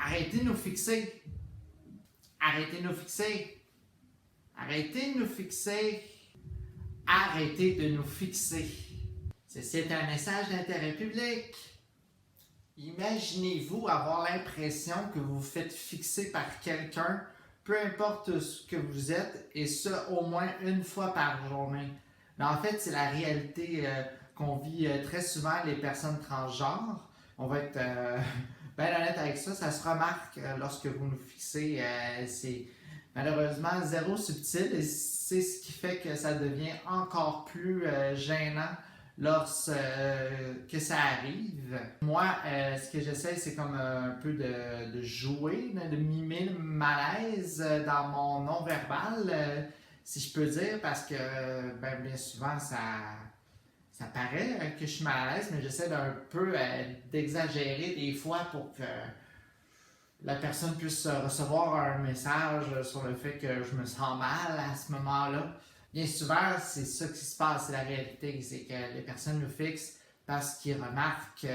Arrêtez de nous fixer. Arrêtez de nous fixer. Arrêtez de nous fixer. Arrêtez de nous fixer. Ceci est un message d'intérêt public. Imaginez-vous avoir l'impression que vous vous faites fixer par quelqu'un, peu importe ce que vous êtes, et ce, au moins une fois par journée. Mais en fait, c'est la réalité qu'on vit très souvent, les personnes transgenres. On va être bien honnête avec ça, ça se remarque lorsque vous nous fixez. C'est malheureusement zéro subtil et c'est ce qui fait que ça devient encore plus gênant lorsque ça arrive. Moi, ce que j'essaie, c'est comme un peu de jouer, de mimer le malaise dans mon non-verbal, si je peux dire, parce que bien souvent, ça paraît que je suis mal à l'aise, mais j'essaie d'un peu d'exagérer des fois pour que la personne puisse recevoir un message sur le fait que je me sens mal à ce moment-là. Bien souvent, c'est ça qui se passe, c'est la réalité, c'est que les personnes nous fixent parce qu'ils remarquent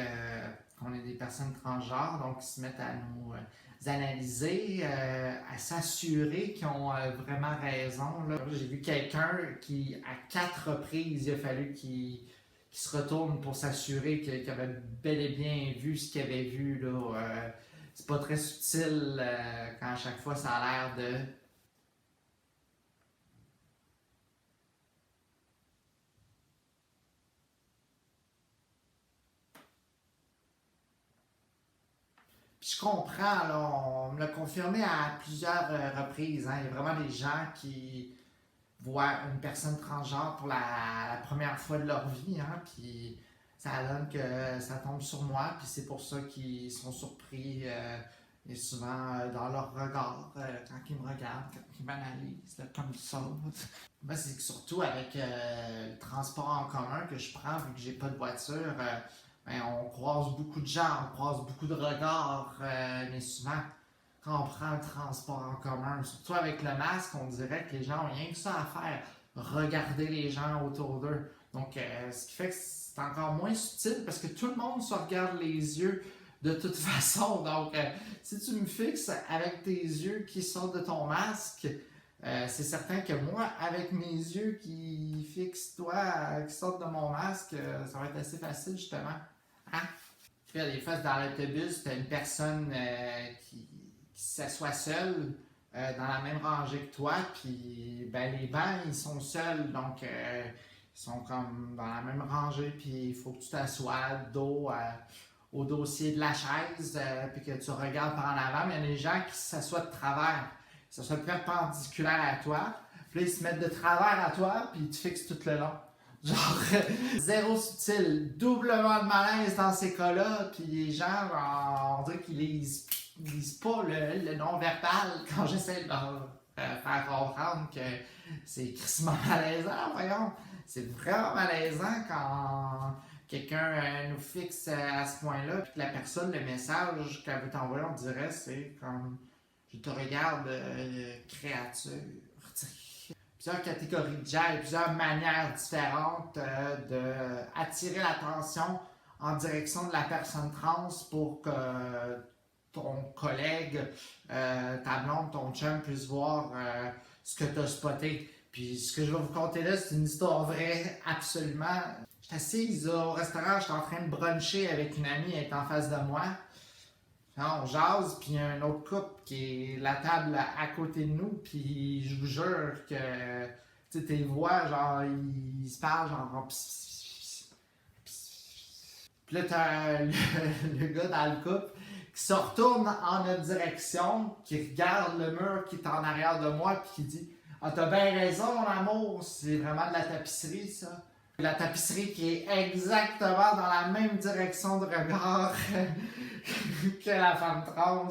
qu'on est des personnes transgenres, donc ils se mettent à nous analyser, à s'assurer qu'ils ont vraiment raison. Là. J'ai vu quelqu'un qui, à 4 reprises, il a fallu qu'il se retourne pour s'assurer qu'il avait bel et bien vu ce qu'il avait vu. Là. C'est pas très subtil quand à chaque fois ça a l'air de... Puis je comprends, là, on me l'a confirmé à plusieurs reprises. Hein. Il y a vraiment des gens qui voient une personne transgenre pour la première fois de leur vie. Hein, puis ça donne que ça tombe sur moi. Puis c'est pour ça qu'ils sont surpris et souvent dans leur regard quand ils me regardent, quand ils m'analysent, là, comme ça. Ben, c'est que surtout avec le transport en commun que je prends, vu que j'ai pas de voiture. Ben, on croise beaucoup de gens, on croise beaucoup de regards, mais souvent, quand on prend le transport en commun, surtout avec le masque, on dirait que les gens n'ont rien que ça à faire, regarder les gens autour d'eux. Donc, ce qui fait que c'est encore moins subtil parce que tout le monde se regarde les yeux de toute façon. Donc, si tu me fixes avec tes yeux qui sortent de ton masque, c'est certain que moi, avec mes yeux qui fixent toi, qui sortent de mon masque, ça va être assez facile justement. Hein? Puis des fois, dans l'autobus, tu as une personne qui s'assoit seule dans la même rangée que toi, puis ben, les bancs, ils sont seuls, donc ils sont comme dans la même rangée, puis il faut que tu t'assoies dos au dossier de la chaise, puis que tu regardes par en avant, mais il y a des gens qui s'assoient de travers, ils s'assoient perpendiculaire à toi, puis là, ils se mettent de travers à toi, puis ils te fixent tout le long. Genre, zéro subtil, doublement de malaise dans ces cas-là, puis les gens, on dirait qu'ils lisent pas le non-verbal quand j'essaie de leur faire comprendre que c'est crissement malaisant, voyons. C'est vraiment malaisant quand quelqu'un nous fixe à ce point-là, puis que la personne, le message qu'elle veut t'envoyer, on dirait, c'est comme « Je te regarde, créature ». Plusieurs catégories de gens et plusieurs manières différentes d'attirer l'attention en direction de la personne trans pour que ton collègue, ta blonde, ton chum puisse voir ce que tu as spoté. Puis ce que je vais vous conter là, c'est une histoire vraie, absolument. J'étais assise au restaurant, j'étais en train de bruncher avec une amie, elle est en face de moi. On jase, puis il y a un autre couple qui est la table à côté de nous, puis je vous jure que tu sais, tes voix, genre, ils se parlent, genre, puis là, t'as le gars dans le couple qui se retourne en notre direction, qui regarde le mur qui est en arrière de moi, puis qui dit « Ah, t'as bien raison, mon amour, c'est vraiment de la tapisserie, ça. » La tapisserie qui est exactement dans la même direction de regard que la femme trans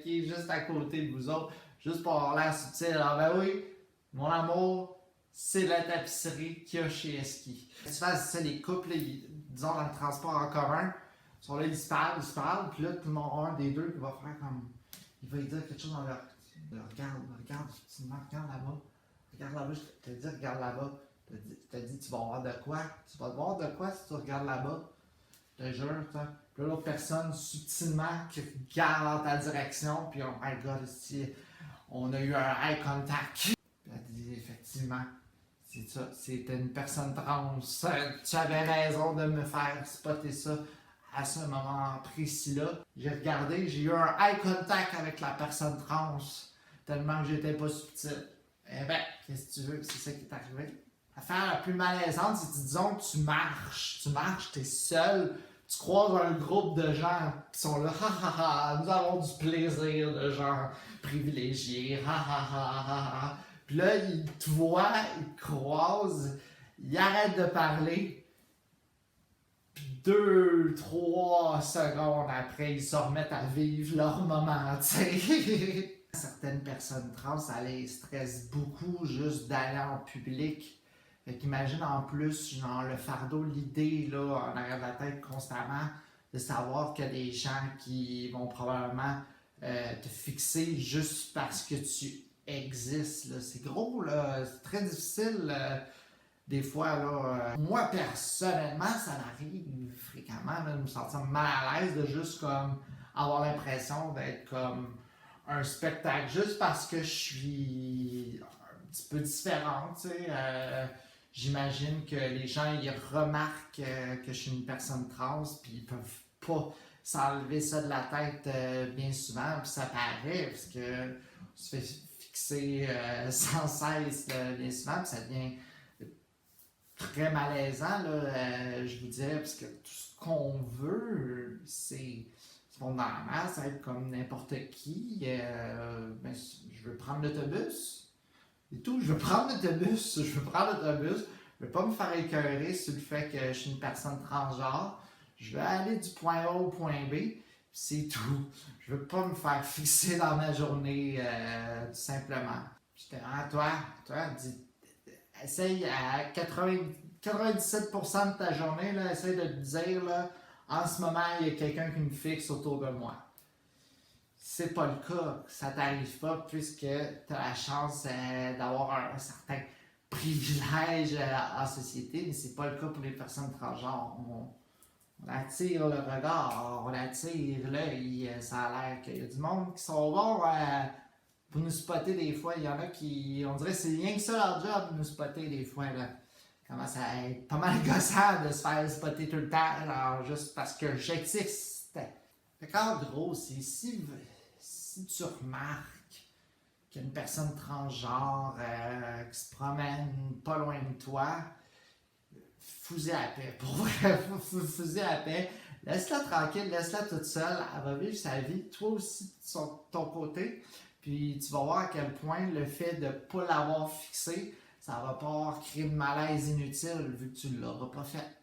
qui est juste à côté de vous autres, juste pour avoir l'air subtil. Alors ben oui, mon amour, c'est la tapisserie qu'il y a chez Eski. Souvent, c'est ça, les couples, disons dans le transport en commun, sont là, ils se parlent, puis là, tout le monde, un des deux, qui va faire comme... Il va lui dire quelque chose dans leur... Regarde, subtilement, regarde là-bas, je te dis, regarde là-bas. Je te dis, tu vas voir de quoi? Tu vas voir de quoi si tu regardes là-bas? Je te jure, Puis l'autre personne, subtilement, qui regarde dans ta direction, puis oh my god, ici, on a eu un eye contact. Puis elle dit effectivement, c'est ça, c'était une personne trans. Tu avais raison de me faire spotter ça à ce moment précis-là. J'ai regardé, j'ai eu un eye contact avec la personne trans, tellement que j'étais pas subtil. Eh ben, qu'est-ce que tu veux, c'est ça qui est arrivé. L'affaire la plus malaisante, c'est que disons que tu marches, t'es seul, tu croises un groupe de gens qui sont là, ha ha ha, nous avons du plaisir de gens privilégiés, ha ha ha ha ha. Puis là, ils te voient, ils te croisent, ils arrêtent de parler, puis 2, 3 secondes après, ils se remettent à vivre leur moment, tu sais. Certaines personnes trans, ça les stresse beaucoup juste d'aller en public. Fait qu'imagine en plus, genre, le fardeau, l'idée, là, en arrière de la tête constamment, de savoir qu'il y a des gens qui vont probablement te fixer juste parce que tu existes, là. C'est gros, là. C'est très difficile, des fois, là. Moi, personnellement, ça m'arrive fréquemment, là, de me sentir mal à l'aise, de juste, comme, avoir l'impression d'être, comme, un spectacle, juste parce que je suis un petit peu différente, tu sais. J'imagine que les gens ils remarquent que je suis une personne trans, puis ils peuvent pas s'enlever ça de la tête bien souvent, puis ça paraît, parce que on se fait fixer sans cesse bien souvent, puis ça devient très malaisant, là, je vous dirais, parce que tout ce qu'on veut, c'est fondamentalement, ça va être comme n'importe qui. Ben, je veux prendre l'autobus. Et tout, je veux prendre l'autobus, je veux pas me faire écœurer sur le fait que je suis une personne transgenre, je veux aller du point A au point B, c'est tout. Je veux pas me faire fixer dans ma journée, tout simplement. J'étais toi, essaye à 97% de ta journée, là, essaye de te dire, là, en ce moment, il y a quelqu'un qui me fixe autour de moi. C'est pas le cas, ça t'arrive pas puisque tu as la chance d'avoir un certain privilège en société, mais c'est pas le cas pour les personnes transgenres. On attire le regard, on attire l'œil, ça a l'air qu'il y a du monde qui sont bons pour nous spotter des fois. Il y en a qui, on dirait que c'est rien que ça leur job de nous spotter des fois. Là. Commence à être pas mal gossant de se faire spotter tout le temps, alors, juste parce que j'existe. Fait qu'en gros, c'est si tu remarques qu'il y a une personne transgenre qui se promène pas loin de toi, fous-y à la paix. Pour vrai, fous-y à la paix. Laisse-la tranquille, laisse-la toute seule. Elle va vivre sa vie, toi aussi de ton côté. Puis tu vas voir à quel point le fait de ne pas l'avoir fixé, ça va pas créer de malaise inutile vu que tu ne l'auras pas fait.